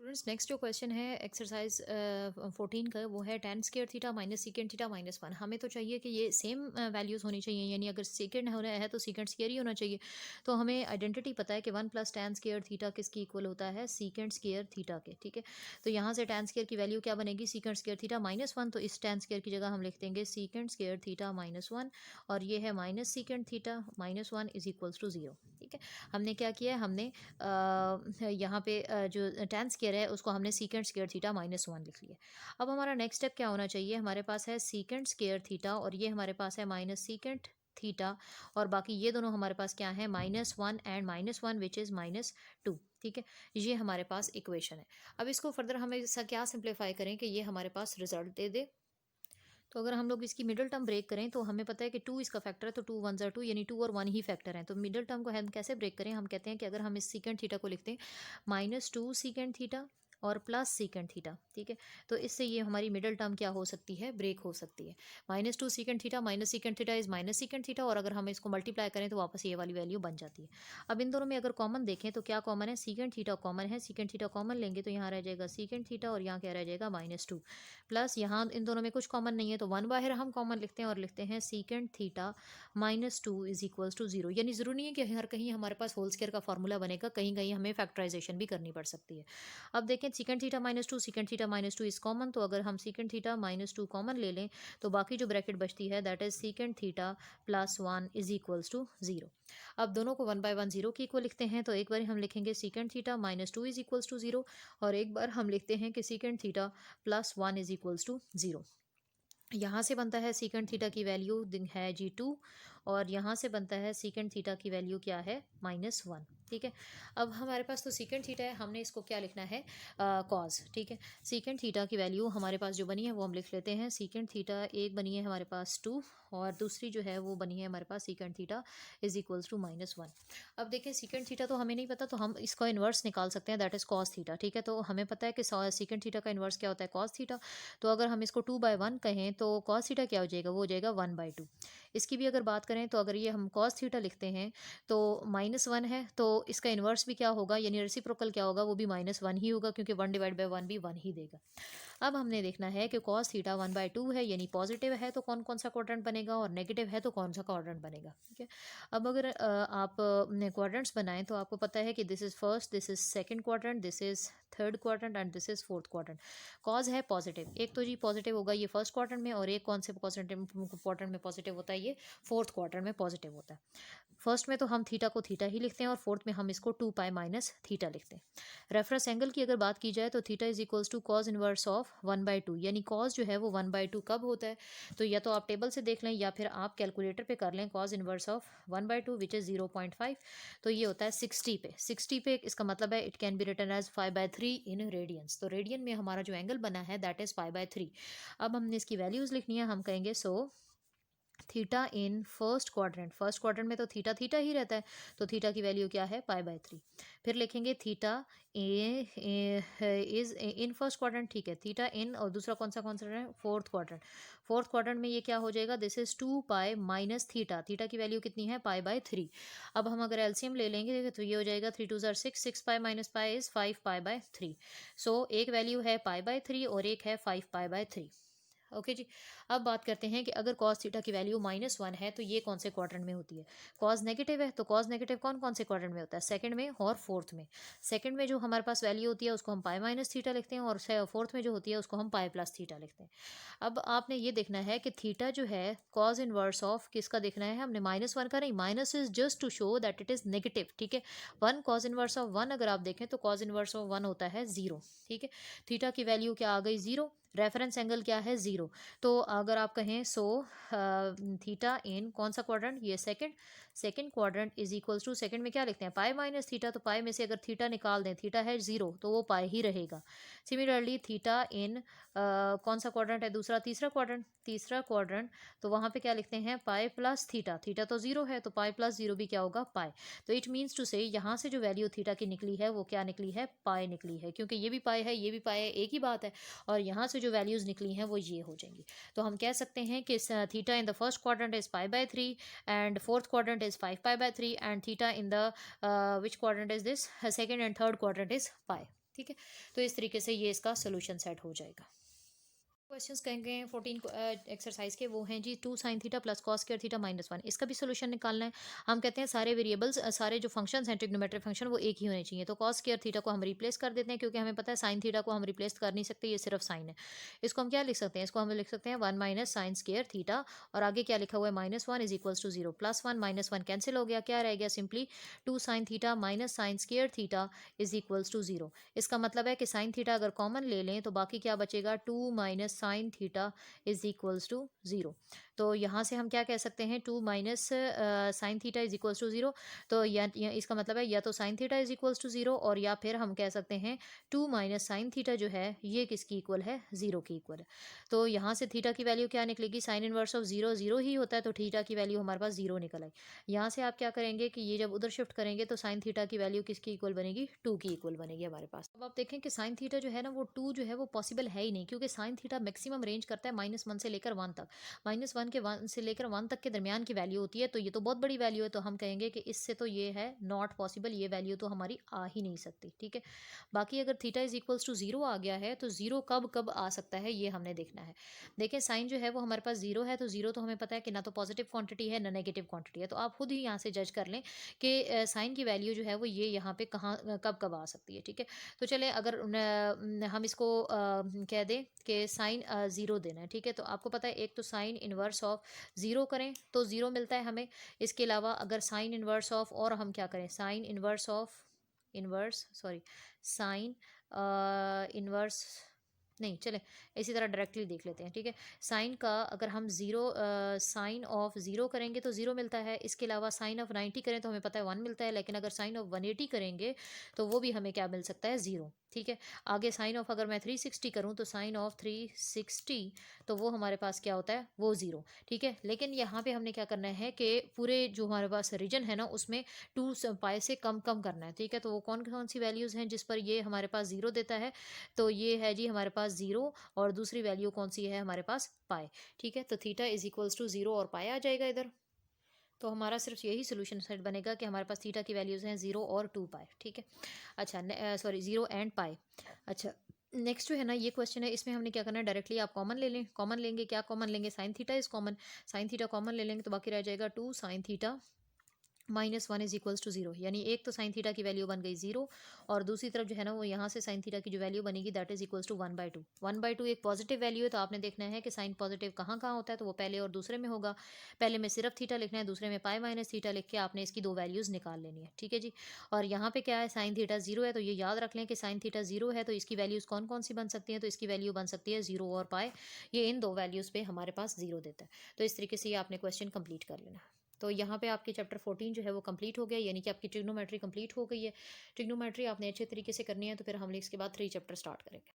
Students next जो question है exercise 14 का वो है tan square theta minus secant theta minus 1। हमें तो चाहिए कि ये सेम वैल्यूज़ होनी चाहिए, यानी अगर सीकेंड होना है तो सीकेंड स्क्वायर ही होना चाहिए। तो हमें आइडेंटिटी पता है कि 1 प्लस tan स्क्वायर थीटा किसकी इक्वल होता है, सीकेंड स्क्वायर थीटा के। ठीक है, तो यहाँ से tan स्क्वायर की वैल्यू क्या बनेगी, सीकेंड स्क्वायर थीटा माइनस 1। तो इस tan स्क्वायर की जगह हम लिख देंगे सीकेंड स्क्वायर थीटा माइनस 1, और ये है minus secant theta minus 1 is equals to 0। ठीक है, हमने क्या किया है, हमने यहाँ पे जो tan स्क्वायर है उसको हमने सीकेंड स्क्वायर थीटा माइनस 1 लिख लिया। अब हमारा नेक्स्ट स्टेप क्या होना चाहिए, हमारे पास है सीकेंड स्क्वायर थीटा और ये हमारे पास है माइनस सीकेंड थीटा, और बाकी ये दोनों हमारे पास क्या है, -1 एंड -1 विच इज़ -2। ठीक है, ये हमारे पास इक्वेशन है। अब इसको फर्दर हमें ऐसा क्या सिंप्लीफाई करें कि ये हमारे पास रिजल्ट दे दे। तो अगर हम लोग इसकी मिडिल टर्म ब्रेक करें तो हमें पता है कि 2 इसका फैक्टर है, तो 2 1 2, यानी 2 और 1 ही फैक्टर हैं। तो मिडिल टर्म को हम कैसे ब्रेक करें, हम कहते हैं कि अगर हम इस सीकेंड थीटा को लिखते हैं -2 सीकेंड थीटा और प्लस सीकेंड थीटा। ठीक है, तो इससे ये हमारी मिडिल टर्म क्या हो सकती है, ब्रेक हो सकती है। -2 सीकेंड theta minus secant theta is minus secant theta, और अगर हम इसको मल्टीप्लाई करें तो वापस ये वाली वैल्यू बन जाती है। अब इन दोनों में अगर कॉमन देखें तो क्या कॉमन है, सीकेंड थीटा कॉमन है। सीकेंड थीटा कॉमन लेंगे तो यहाँ रह जाएगा सीकेंड थीटा और यहाँ क्या रह जाएगा -2, प्लस यहाँ इन दोनों में कुछ कॉमन नहीं है तो 1 बाहर हम कॉमन लिखते हैं और लिखते हैं secant theta -2 is equals to 0। यानी ज़रूरी नहीं है कि हर कहीं हमारे पास होल स्क्वायर का फॉर्मूला बनेगा, कहीं कहीं हमें फैक्टराइजेशन भी करनी पड़ सकती है। अब देखें सीकेंड थीटा -2 सीकेंड थीटा -2 इज कॉमन, तो अगर हम सीकेंड थीटा -2 कॉमन ले लें तो बाकी जो ब्रैकेट बचती है that is secant theta +1 is equals to 0। अब दोनों को 1 बाय 1 0 के इक्वल लिखते हैं, तो एक बार हम लिखेंगे secant theta -2 is equals to 0, और एक बार हम लिखते हैं कि secant theta +1 is equals to 0। यहाँ से बनता है सीकेंड थीटा की वैल्यू है g2, और यहाँ से बनता है सीकेंड थीटा की वैल्यू क्या है, -1। ठीक है, अब हमारे पास तो सीकेंड थीटा है, हमने इसको क्या लिखना है, कॉज। ठीक है, सीकेंड थीटा की वैल्यू हमारे पास जो बनी है वो हम लिख लेते हैं। सीकेंड थीटा एक बनी है हमारे पास 2, और दूसरी जो है वो बनी है हमारे पास second theta is equals to -1। अब देखें सीकेंड थीटा तो हमें नहीं पता, तो हम इसका इन्वर्स निकाल सकते हैं, दैट इज कॉस थीटा। ठीक है, तो हमें पता है कि सीकेंड थीटा का इन्वर्स क्या होता है, कॉस थीटा। तो अगर हम इसको 2 बाय 1 कहें तो कॉस थीटा क्या हो जाएगा, वो हो जाएगा 1/2। इसकी भी अगर बात करें तो अगर ये हम कॉस थीटा लिखते हैं तो -1 है, तो इसका इन्वर्स भी क्या होगा, यानी रेसिप्रोकल क्या होगा, वो भी -1 ही होगा, क्योंकि 1/1 भी 1 ही देगा। अब हमने देखना है कि कॉस थीटा 1/2 है, यानी पॉजिटिव है तो कौन कौन सा क्वाड्रेंट बनेगा, और नेगेटिव है तो कौन सा क्वाड्रेंट बनेगा। ठीक है, अब अगर आप क्वाड्रेंट्स बनाएं तो आपको पता है कि this is first, this is second quadrant, this is third quadrant and this is fourth quadrant. Cause है पॉजिटिव, एक तो जी पॉजिटिव होगा ये फर्स्ट क्वाड्रेंट में, और एक कौन से क्वाड्रेंट में पॉजिटिव होता है, ये फोर्थ क्वाड्रेंट में पॉजिटिव होता है। फर्स्ट में तो हम थीटा को थीटा ही लिखते हैं, और फोर्थ में हम इसको 2 पाई माइनस थीटा लिखते हैं। रेफरेंस एंगल की अगर बात की जाए तो theta is equals to cos inverse of 1/2, यानी कॉज जो है वो 1/2 कब होता है, तो या तो आप टेबल से देख लें या फिर आप कैलकुलेटर पे कर लें। Cause inverse of 1/2 which is 0.5, तो ये होता है 60 पे। 60 पे इसका मतलब है it can be written as 5/3 in radians. तो रेडियन में हमारा जो एंगल बना है दैट इज 5/3। अब हमने इसकी वैल्यूज लिखनी है, हम कहेंगे so theta in first quadrant में तो थीटा थीटा ही रहता है, तो थीटा की वैल्यू क्या है, π/3। फिर लिखेंगे theta is in first quadrant. ठीक है, थीटा इन, और दूसरा कौन सा है, फोर्थ क्वाड्रेंट। फोर्थ क्वाड्रेंट में ये क्या हो जाएगा, this is 2 pi minus theta. Theta की वैल्यू कितनी है, π/3। अब हम अगर एलसीएम ले लेंगे तो ये हो जाएगा 3 2 6, 6 पाई माइनस पाई इज 5 π/3। सो एक वैल्यू है π/3 और एक है 5 π/3। ओके जी, अब बात करते हैं कि अगर कॉस थीटा की वैल्यू -1 है तो ये कौन से क्वाड्रेंट में होती है। कॉस नेगेटिव है तो कॉस नेगेटिव कौन कौन से क्वाड्रेंट में होता है, सेकंड में और फोर्थ में। सेकंड में जो हमारे पास वैल्यू होती है उसको हम पाई माइनस थीटा लिखते हैं, और फोर्थ में जो होती है उसको हम पाई प्लस थीटा लिखते हैं। अब आपने ये देखना है कि थीटा जो है कॉज इनवर्स ऑफ किसका देखना है, हमने -1 का नहीं, minus is just to show that it is negative. ठीक है, 1 कॉज इनवर्स ऑफ 1 अगर आप देखें तो कॉज इनवर्स ऑफ 1 होता है 0। ठीक है, थीटा की वैल्यू क्या आ गई, 0। रेफरेंस एंगल क्या है, 0। तो अगर आप कहें सो थीटा इन कौन सा क्वाड्रेंट, ये second quadrant is equals to, second में क्या लिखते हैं, पाई माइनस थीटा। तो पाई में से अगर थीटा निकाल दें, थीटा है 0 तो वो पाई ही रहेगा। सिमिलरली थीटा इन कौन सा क्वाड्रेंट है, दूसरा तीसरा क्वाड्रेंट, तो वहाँ पे क्या लिखते हैं, पाई प्लस थीटा। थीटा तो 0 है तो पाई प्लस 0 भी क्या होगा, पाई। तो इट मीन्स टू से यहाँ से जो वैल्यू थीटा की निकली है वो क्या निकली है, पाई निकली है, क्योंकि ये भी पाई है ये भी पाई है, एक ही बात है। और यहाँ से जो वैल्यूज़ निकली हैं वो ये हो जाएंगी। तो हम कह सकते हैं कि theta in the first quadrant is π/3 and fourth quadrant is 5 π/3 and theta in the which quadrant is this, second and third quadrant is pi. ठीक है, तो इस तरीके से ये इसका सोल्यूशन सेट हो जाएगा। क्वेश्चंस कहेंगे 14 एक्सरसाइज के वो हैं जी, 2 sine theta plus cos square theta minus 1, इसका भी सोल्यूशन निकालना है। हम कहते हैं सारे वेरिएबल्स सारे जो फंक्शंस हैं ट्रिग्नोमेट्रिक फंक्शन वो एक ही होने चाहिए। तो कॉस स्क्वायर थीटा को हम रिप्लेस कर देते हैं, क्योंकि हमें पता है साइन थीटा को हम रिप्लेस कर नहीं सकते, ये सिर्फ साइन है। इसको हम क्या लिख सकते हैं, इसको हम लिख सकते हैं 1 माइनस साइन स्क्वायर थीटा, और आगे क्या लिखा हुआ है -1 इज इक्वल्स टू 0, +1 -1 कैंसिल हो गया, क्या रह गया simply 2 sine theta minus sine square theta is equals to 0। इसका मतलब है कि साइन थीटा अगर कॉमन ले लें तो बाकी क्या बचेगा, 2 minus sine theta is equals to 0। तो यहाँ से हम क्या कह सकते हैं, 2 minus sine theta is equals to 0। तो या इसका मतलब है या तो sine theta is equals to 0, और या फिर हम कह सकते हैं 2 माइनस साइन थीटा जो है ये किसकी इक्वल है, 0 की इक्वल है। तो यहाँ से थीटा की वैल्यू क्या निकलेगी, साइन इनवर्स ऑफ 0 0 ही होता है, तो थीटा की वैल्यू हमारे पास 0 निकल आई। यहाँ से आप क्या करेंगे कि ये जब उधर शिफ्ट करेंगे तो साइन थीटा की वैल्यू किसकी इक्वल बनेगी, 2 की इक्वल बनेगी हमारे पास। अब आप देखें कि साइन थीटा जो है ना वो 2 जो है वो पॉसिबल है ही नहीं, क्योंकि साइन थीटा मैक्सिमम रेंज करता है -1 से लेकर 1 तक। -1 के 1 से लेकर 1 तक के दरमियान की वैल्यू होती है, तो ये तो बहुत बड़ी वैल्यू है, तो हम कहेंगे कि इससे तो ये है नॉट पॉसिबल, ये वैल्यू तो हमारी आ ही नहीं सकती। ठीक है, बाकी अगर थीटा इज इक्वल्स टू 0 आ गया है तो 0 कब कब आ सकता है ये हमने देखना है। देखिए साइन जो है वो हमारे पास 0 है, तो 0 तो हमें पता है कि ना तो पॉजिटिव क्वांटिटी है ना नेगेटिव क्वांटिटी है, तो आप खुद ही यहाँ से जज कर लें कि साइन की वैल्यू जो है वो ये यहाँ पे कहाँ कब कब आ सकती है। ठीक है, तो चले अगर हम इसको कह दें कि साइन 0 देना है। ठीक है, तो आपको पता है एक तो साइन इनवर्स ऑफ 0 करें तो 0 मिलता है हमें। इसके अलावा अगर साइन इनवर्स ऑफ, और हम क्या करें, sine inverse of inverse sorry sine inverse नहीं, चले इसी तरह डायरेक्टली देख लेते हैं। ठीक है, साइन का अगर हम 0 साइन ऑफ 0 करेंगे तो 0 मिलता है। इसके अलावा साइन ऑफ 90 करें तो हमें पता है 1 मिलता है, लेकिन अगर साइन ऑफ 180 करेंगे तो वो भी हमें क्या मिल सकता है, 0। ठीक है, आगे साइन ऑफ अगर मैं 360 करूं तो साइन ऑफ 360 तो वो हमारे पास क्या होता है, वो 0। ठीक है, लेकिन यहाँ पे हमने क्या करना है कि पूरे जो हमारे पास रीजन है ना उसमें 2 पाई से कम कम करना है। ठीक है, तो वो कौन कौन सी वैल्यूज़ हैं जिस पर ये हमारे पास 0 देता है, तो ये है जी हमारे पास 0, और दूसरी वैल्यू कौन सी है हमारे पास, पाई। ठीक है, तो थीटा इज इक्वल्स टू 0 और पाई आ जाएगा इधर। तो हमारा सिर्फ यही सोल्यूशन सेट बनेगा कि हमारे पास थीटा की वैल्यूज़ हैं 0 और 2 पाई। ठीक है, अच्छा सॉरी 0 एंड पाई। अच्छा, नेक्स्ट जो है ना ये क्वेश्चन है, इसमें हमने क्या करना है, डायरेक्टली आप कॉमन ले लें। कॉमन लेंगे, क्या कॉमन लेंगे, sine theta is common. Sine theta common ले लेंगे तो बाकी रह जाएगा 2 sine theta -1 is equals to 0, यानी एक तो साइन थीटा की वैल्यू बन गई 0, और दूसरी तरफ जो है ना वो यहाँ से साइन थीटा की जो वैल्यू बनेगी दैट इज इक्वल्स टू 1/2। 1/2 एक पॉजिटिव वैल्यू है, तो आपने देखना है कि साइन पॉजिटिव कहाँ कहाँ होता है, तो वो पहले और दूसरे में होगा। पहले में सिर्फ थीटा लिखना है, दूसरे में पाई माइनस थीटा लिख के आपने इसकी दो वैल्यूज़ निकाल लेनी है। ठीक है जी, और यहाँ पे क्या है, साइन थीटा 0 है, तो ये याद रख लें कि साइन थीटा 0 है तो इसकी वैल्यूज़ कौन कौन सी बन सकती हैं, तो इसकी वैल्यू बन सकती है 0 और पाई। ये इन दो वैल्यूज़ पे हमारे पास 0 देता है। तो इस तरीके से ये आपने क्वेश्चन कंप्लीट कर लेना है। तो यहाँ पे आपके चैप्टर 14 जो है वो कंप्लीट हो गया, यानी कि आपकी ट्रिग्नोमेट्री कंप्लीट हो गई है। ट्रिग्नोमेट्री आपने अच्छे तरीके से करनी है, तो फिर हम इसके बाद 3 चैप्टर स्टार्ट करेंगे।